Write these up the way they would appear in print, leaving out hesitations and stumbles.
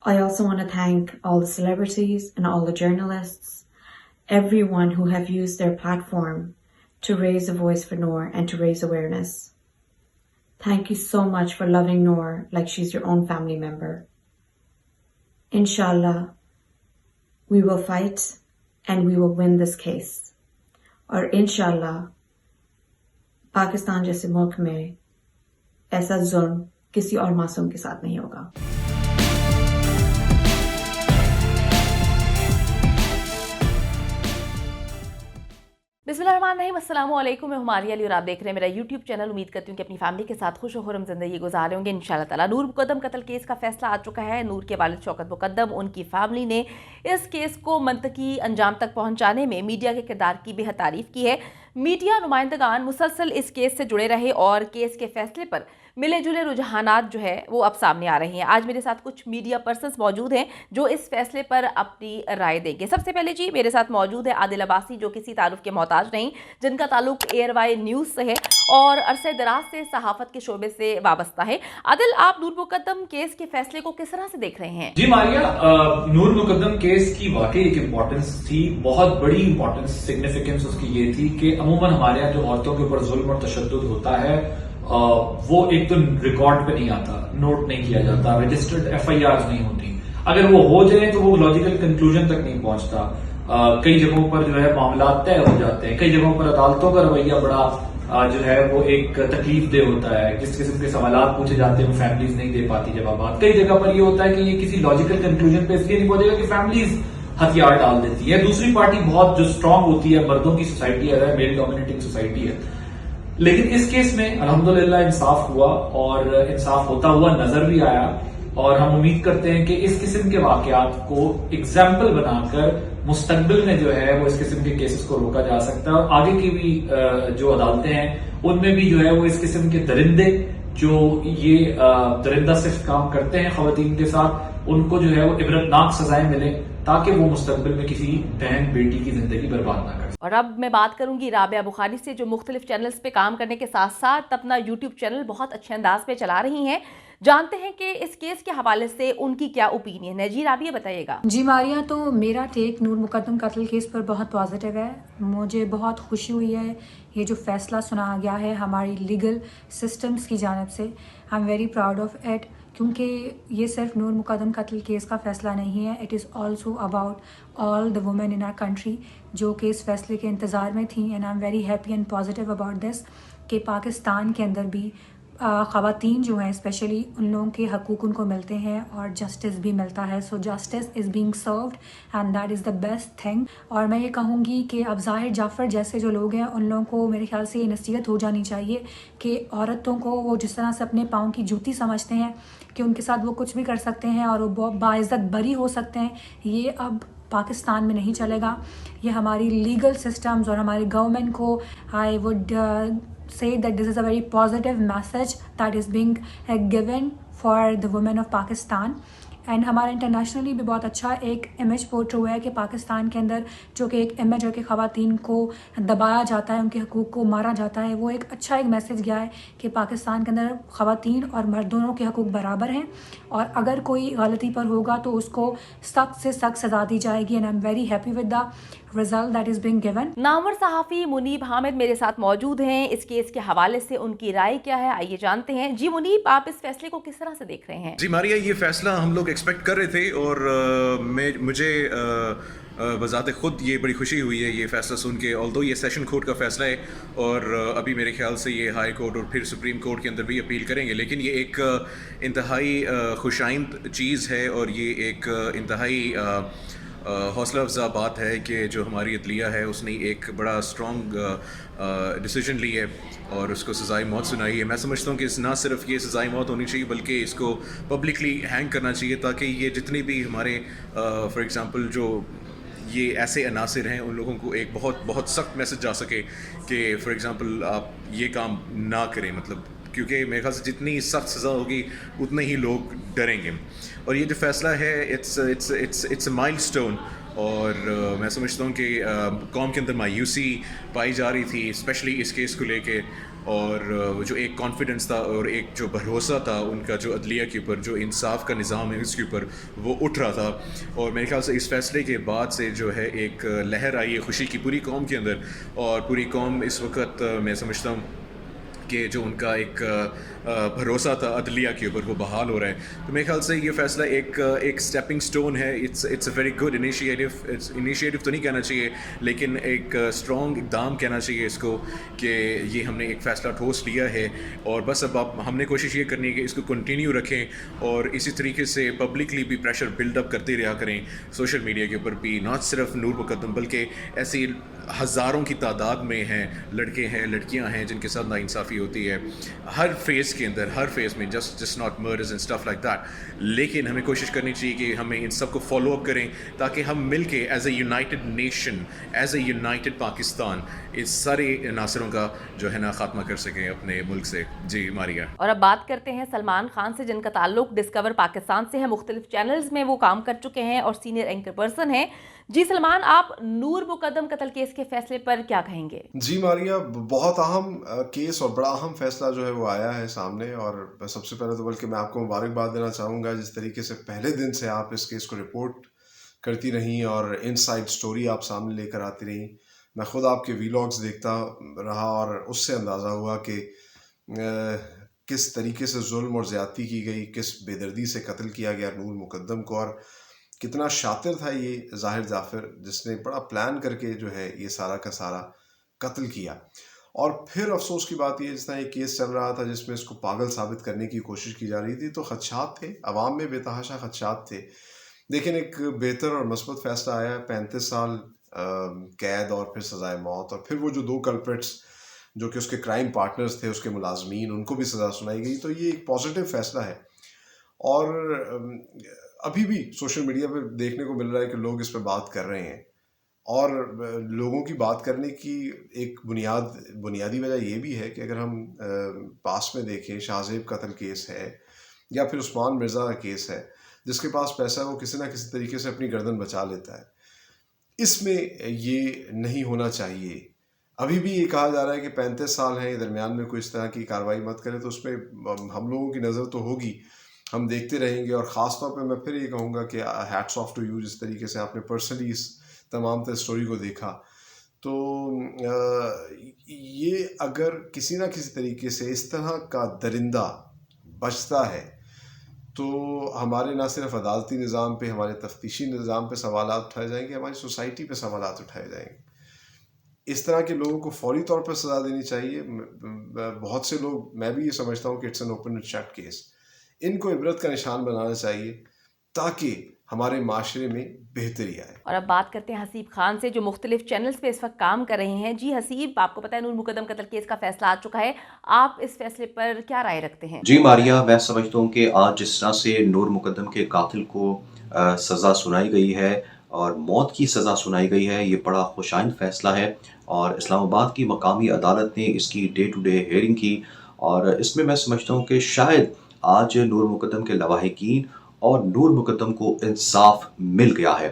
I also want to thank all the celebrities and all the journalists, everyone who have used their platform to raise a voice for Noor and to raise awareness. Thank you so much for loving Noor like she's your own family member. Inshallah, we will fight and we will win this case. اور انشاءاللہ پاکستان جیسے ملک میں ایسا ظلم کسی اور معصوم کے ساتھ نہیں ہوگا. بسم اللہ الرحمن الرحیم. السلام علیکم. میں ہماری علی اور آپ دیکھ رہے ہیں میرا یوٹیوب چینل. امید کرتی ہوں کہ اپنی فیملی کے ساتھ خوش و خرم زندگی گزارے ہوں گے انشاءاللہ تعالیٰ. نور مقدم قتل کیس کا فیصلہ آ چکا ہے. نور کے والد شوکت مقدم، ان کی فیملی نے اس کیس کو منطقی انجام تک پہنچانے میں میڈیا کے کردار کی بے حد تعریف کی ہے. میڈیا نمائندگان مسلسل اس کیس سے جڑے رہے اور کیس کے فیصلے پر ملے جلے رجحانات جو ہے وہ اب سامنے آ رہے ہیں. آج میرے ساتھ کچھ میڈیا پرسنز موجود ہیں جو اس فیصلے پر اپنی رائے دیں گے. سب سے پہلے جی میرے ساتھ موجود ہے عادل عباسی، جو کسی تعارف کے محتاج نہیں، جن کا تعلق ایئر وائی نیوز سے ہے اور عرصہ دراز سے صحافت کے شعبے سے وابستہ ہے. عادل، آپ نور مقدم کیس کے فیصلے کو کس طرح سے دیکھ رہے ہیں؟ جی ماریہ، نور مقدم کیس کی واقعی ایک امپورٹنس تھی، بہت بڑی امپورٹنس، سگنیفیکنس اس کی یہ تھی کہ عموماً ہمارے یہاں جو عورتوں کے اوپر ظلم اور تشدد ہوتا ہے وہ ایک تو ریکارڈ پہ نہیں آتا، نوٹ نہیں کیا جاتا، رجسٹرڈ ایف آئی آرز نہیں ہوتی. اگر وہ ہو جائیں تو وہ لاجیکل کنکلوژن تک نہیں پہنچتا. کئی جگہوں پر جو ہے معاملات طے ہو جاتے ہیں، کئی جگہوں پر عدالتوں کا رویہ بڑا جو ہے وہ ایک تکلیف دہ ہوتا ہے. جس قسم کے سوالات پوچھے جاتے ہیں وہ فیملیز نہیں دے پاتی جوابات. کئی جگہ پر یہ ہوتا ہے کہ یہ کسی لاجیکل کنکلوژن پہ اس لیے نہیں پہنچے گا کہ فیملیز ہتھیار ڈال دیتی ہے. دوسری پارٹی بہت جو اسٹرانگ ہوتی ہے، مردوں کی سوسائٹی ہے، میل ڈومینیٹنگ سوسائٹی ہے. لیکن اس کیس میں الحمدللہ انصاف ہوا اور انصاف ہوتا ہوا نظر بھی آیا، اور ہم امید کرتے ہیں کہ اس قسم کے واقعات کو ایگزامپل بنا کر مستقبل میں جو ہے وہ اس قسم کے کیسز کو روکا جا سکتا ہے. اور آگے کی بھی جو عدالتیں ہیں ان میں بھی جو ہے وہ اس قسم کے درندے جو یہ درندہ صرف کام کرتے ہیں خواتین کے ساتھ، ان کو جو ہے وہ عبرتناک سزائیں ملیں تاکہ وہ مستقبل میں کسی بہن بیٹی کی زندگی برباد نہ کر. اور اب میں بات کروں گی رابعہ بخاری سے، جو مختلف چینلز پہ کام کرنے کے ساتھ ساتھ اپنا یوٹیوب چینل بہت اچھے انداز پہ چلا رہی ہیں. جانتے ہیں کہ اس کیس کے حوالے سے ان کی کیا اوپینین ہے. جی رابعہ بتائیے گا. جی ماریہ، تو میرا ٹیک نور مقدم قتل کیس پر بہت پازیٹیو ہے. مجھے بہت خوشی ہوئی ہے یہ جو فیصلہ سنا گیا ہے ہماری لیگل سسٹمز کی جانب سے. I am very proud of it, کیونکہ یہ صرف نور مقدم قتل کیس کا فیصلہ نہیں ہے. It is also about all the women in our country جو کہ اس فیصلے کے انتظار میں تھیں. And I am very happy and positive about this کہ پاکستان کے اندر بھی خواتین جو ہیں اسپیشلی ان لوگوں کے حقوق ان کو ملتے ہیں اور جسٹس بھی ملتا ہے. So justice is being served and that is the best thing. اور میں یہ کہوں گی کہ اب ظاہر جعفر جیسے جو لوگ ہیں ان لوگوں کو میرے خیال سے یہ نصیحت ہو جانی چاہیے کہ عورتوں کو وہ جس طرح سے اپنے پاؤں کی جوتی سمجھتے ہیں کہ ان کے ساتھ وہ کچھ بھی کر سکتے ہیں اور وہ باعزت بری ہو سکتے ہیں، یہ اب پاکستان میں نہیں چلے گا. یہ ہماری لیگل سسٹمز اور ہماری گورنمنٹ کو I would say that this is a very positive message that is being given for the women of Pakistan. And ہمارا انٹرنیشنلی بھی بہت اچھا ایک امیج پورٹر ہوا ہے کہ پاکستان کے اندر جو کہ ایک امیج ہے کہ خواتین کو دبایا جاتا ہے، ان کے حقوق کو مارا جاتا ہے، وہ ایک اچھا ایک میسیج گیا ہے کہ پاکستان کے اندر خواتین اور مرد دونوں کے حقوق برابر ہیں، اور اگر کوئی غلطی پر ہوگا تو اس کو سخت سے سخت سزا دی جائے گی. And I am very happy with the result that is being given. نامور صحافی منیب حامد میرے ساتھ موجود ہیں. اس کیس کے حوالے سے ان کی رائے کیا ہے، آئیے جانتے ہیں. جی منیب، آپ اس فیصلے کو کس طرح سے دیکھ رہے ہیں؟ جی ماریہ، یہ فیصلہ ہم لوگ ایکسپیکٹ کر رہے تھے اور مجھے بذات خود یہ بڑی خوشی ہوئی ہے یہ فیصلہ سن کے. آلدو یہ سیشن کورٹ کا فیصلہ ہے اور ابھی میرے خیال سے یہ ہائی کورٹ اور پھر سپریم کورٹ کے اندر بھی اپیل کریں گے، لیکن یہ ایک انتہائی خوشائند چیز ہے اور یہ ایک انتہائی حوصلہ افزا بات ہے کہ جو ہماری عدلیہ ہے اس نے ایک بڑا اسٹرانگ ڈیسیجن لی ہے اور اس کو سزائے موت سنائی ہے. میں سمجھتا ہوں کہ نہ صرف یہ سزائے موت ہونی چاہیے بلکہ اس کو پبلکلی ہینگ کرنا چاہیے تاکہ یہ جتنی بھی ہمارے فار ایگزامپل جو یہ ایسے عناصر ہیں ان لوگوں کو ایک بہت بہت سخت میسج جا سکے کہ فار ایگزامپل آپ یہ کام نہ کریں، مطلب کیونکہ میرے خیال سے جتنی سخت سزا ہوگی اتنے ہی لوگ ڈریں گے. اور یہ جو فیصلہ ہے اٹس اے مائل اسٹون، اور میں سمجھتا ہوں کہ قوم کے اندر مایوسی پائی جا رہی تھی اسپیشلی اس کیس کو لے کے، اور جو ایک کانفیڈنس تھا اور ایک جو بھروسہ تھا ان کا جو عدلیہ کے اوپر، جو انصاف کا نظام ہے اس کے اوپر، وہ اٹھ رہا تھا. اور میرے خیال سے اس فیصلے کے بعد سے جو ہے ایک لہر آئی ہے خوشی کی پوری قوم کے اندر، اور پوری قوم اس وقت میں سمجھتا ہوں کہ جو ان کا ایک بھروسہ تھا عدلیہ کے اوپر وہ بحال ہو رہا ہے. تو میرے خیال سے یہ فیصلہ ایک اسٹیپنگ سٹون ہے. It's a very good initiative. Initiative تو نہیں کہنا چاہیے لیکن ایک اسٹرانگ اقدام کہنا چاہیے اس کو، کہ یہ ہم نے ایک فیصلہ ٹھوس لیا ہے، اور بس اب ہم نے کوشش یہ کرنی ہے کہ اس کو کنٹینیو رکھیں، اور اسی طریقے سے پبلکلی بھی پریشر بلڈ اپ کرتے رہا کریں سوشل میڈیا کے اوپر بھی. ناٹ صرف نور مقدم بلکہ ایسی ہزاروں کی تعداد میں لڑکے ہیں، لڑکیاں ہیں جن کے ساتھ ناانصافی ہوتی ہے ہر فیز کے اندر، ہر فیز میں، just not murders and stuff like that. لیکن ہمیں کوشش کرنی چاہیے کہ ہمیں ان سب کو فالو اپ کریں تاکہ ہم مل کے as a united nation, as a united Pakistan اس سارے عناصروں کا جو ہے نا خاتمہ کر سکیں اپنے ملک سے. جی ماریا. اور اب بات کرتے ہیں سلمان خان سے، جن کا تعلق ڈسکور پاکستان سے ہے. مختلف چینلز میں وہ کام کر چکے ہیں اور سینئر اینکر پرسن ہیں. جی سلمان، آپ نور مقدم قتل کیس کے فیصلے پر کیا کہیں گے؟ جی ماریا، بہت اہم کیس اور بڑا اہم فیصلہ جو ہے وہ آیا ہے سامنے، اور سب سے پہلے تو بلکہ میں آپ کو مبارکباد دینا چاہوں گا جس طریقے سے پہلے دن سے آپ اس کیس کو رپورٹ کرتی رہیں اور ان سائڈ سٹوری آپ سامنے لے کر آتی رہیں. میں خود آپ کے ویلاگز دیکھتا رہا اور اس سے اندازہ ہوا کہ کس طریقے سے ظلم اور زیادتی کی گئی، کس بے دردی سے قتل کیا گیا نور مقدم کو، اور کتنا شاطر تھا یہ ظاہر جعفر جس نے بڑا پلان کر کے جو ہے یہ سارا کا سارا قتل کیا. اور پھر افسوس کی بات یہ، جس طرح یہ کیس چل رہا تھا جس میں اس کو پاگل ثابت کرنے کی کوشش کی جا رہی تھی، تو خدشات تھے عوام میں، بے تحاشا خدشات تھے. لیکن ایک بہتر اور مثبت فیصلہ آیا ہے، 35 سال قید اور پھر سزائے موت، اور پھر وہ جو 2 کلپریٹس جو کہ اس کے کرائم پارٹنرز تھے، اس کے ملازمین، ان کو بھی سزا سنائی گئی. تو یہ ایک پازیٹیو فیصلہ ہے. اور ابھی بھی سوشل میڈیا پہ دیکھنے کو مل رہا ہے کہ لوگ اس پہ بات کر رہے ہیں، اور لوگوں کی بات کرنے کی ایک بنیادی وجہ یہ بھی ہے کہ اگر ہم پاس میں دیکھیں، شاہ زیب قتل کیس ہے یا پھر عثمان مرزا کا کیس ہے، جس کے پاس پیسہ ہے وہ کسی نہ کسی طریقے سے اپنی گردن بچا لیتا ہے. اس میں یہ نہیں ہونا چاہیے. ابھی بھی یہ کہا جا رہا ہے کہ 35 سال ہیں، درمیان میں کوئی اس طرح کی کارروائی مت کرے، تو اس پہ ہم لوگوں کی نظر تو ہوگی، ہم دیکھتے رہیں گے. اور خاص طور پہ میں پھر یہ کہوں گا کہ ہیٹس آف ٹو یو، جس طریقے سے آپ نے پرسنلی اس تمام تر اسٹوری کو دیکھا. تو یہ اگر کسی نہ کسی طریقے سے اس طرح کا درندہ بچتا ہے تو ہمارے نہ صرف عدالتی نظام پہ، ہمارے تفتیشی نظام پہ سوالات اٹھائے جائیں گے، ہماری سوسائٹی پہ سوالات اٹھائے جائیں گے. اس طرح کے لوگوں کو فوری طور پر سزا دینی چاہیے. بہت سے لوگ، میں بھی یہ سمجھتا ہوں کہ it's an open and shut case, ان کو عبرت کا نشان بنانا چاہیے تاکہ ہمارے معاشرے میں بہتری آئے. اور اب بات کرتے ہیں حسیب خان سے، جو مختلف چینلز پہ اس وقت کام کر رہے ہیں. جی حسیب، آپ کو پتہ ہے نور مقدم قتل کیس کا فیصلہ آ چکا ہے، آپ اس فیصلے پر کیا رائے رکھتے ہیں؟ جی ماریا، میں سمجھتا ہوں کہ آج جس طرح سے نور مقدم کے قاتل کو سزا سنائی گئی ہے اور موت کی سزا سنائی گئی ہے، یہ بڑا خوشائند فیصلہ ہے. اور اسلام آباد کی مقامی عدالت نے اس کی ڈے ٹو ڈے ہیئرنگ کی، اور اس میں سمجھتا ہوں کہ شاید آج نور مقدم کے لواحقین اور نور مقدم کو انصاف مل گیا ہے،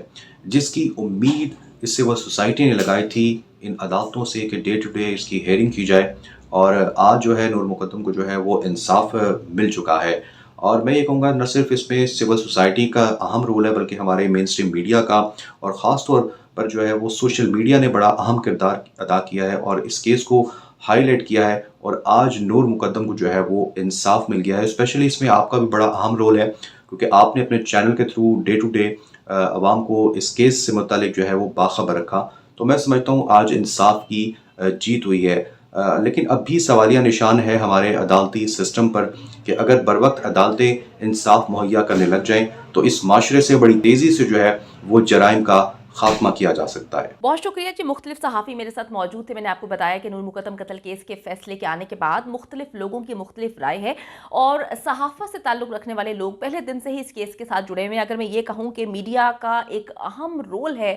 جس کی امید اس سے وہ سوسائٹی نے لگائی تھی ان عدالتوں سے کہ ڈے ٹو ڈے اس کی ہیئرنگ کی جائے. اور آج جو ہے نور مقدم کو جو ہے وہ انصاف مل چکا ہے. اور میں یہ کہوں گا نہ صرف اس میں سول سوسائٹی کا اہم رول ہے بلکہ ہمارے مین اسٹریم میڈیا کا، اور خاص طور پر جو ہے وہ سوشل میڈیا نے بڑا اہم کردار ادا کیا ہے اور اس کیس کو ہائی لائٹ کیا ہے. اور آج نور مقدم کو جو ہے وہ انصاف مل گیا ہے. اسپیشلی اس میں آپ کا بھی بڑا اہم رول ہے کیونکہ آپ نے اپنے چینل کے تھرو ڈے ٹو ڈے عوام کو اس کیس سے متعلق جو ہے وہ باخبر رکھا. تو میں سمجھتا ہوں آج انصاف کی جیت ہوئی ہے. لیکن اب بھی سوالیہ نشان ہے ہمارے عدالتی سسٹم پر کہ اگر بر وقت عدالتیں انصاف مہیا کرنے لگ جائیں تو اس معاشرے سے بڑی تیزی سے جو ہے وہ جرائم کا خاتمہ کیا جا سکتا ہے. بہت شکریہ جی. مختلف صحافی میرے ساتھ موجود تھے. میں نے آپ کو بتایا کہ نور مقدم قتل کیس کے فیصلے کے آنے کے بعد مختلف لوگوں کی مختلف رائے ہے، اور صحافت سے تعلق رکھنے والے لوگ پہلے دن سے ہی اس کیس کے ساتھ جڑے ہوئے ہیں. اگر میں یہ کہوں کہ میڈیا کا ایک اہم رول ہے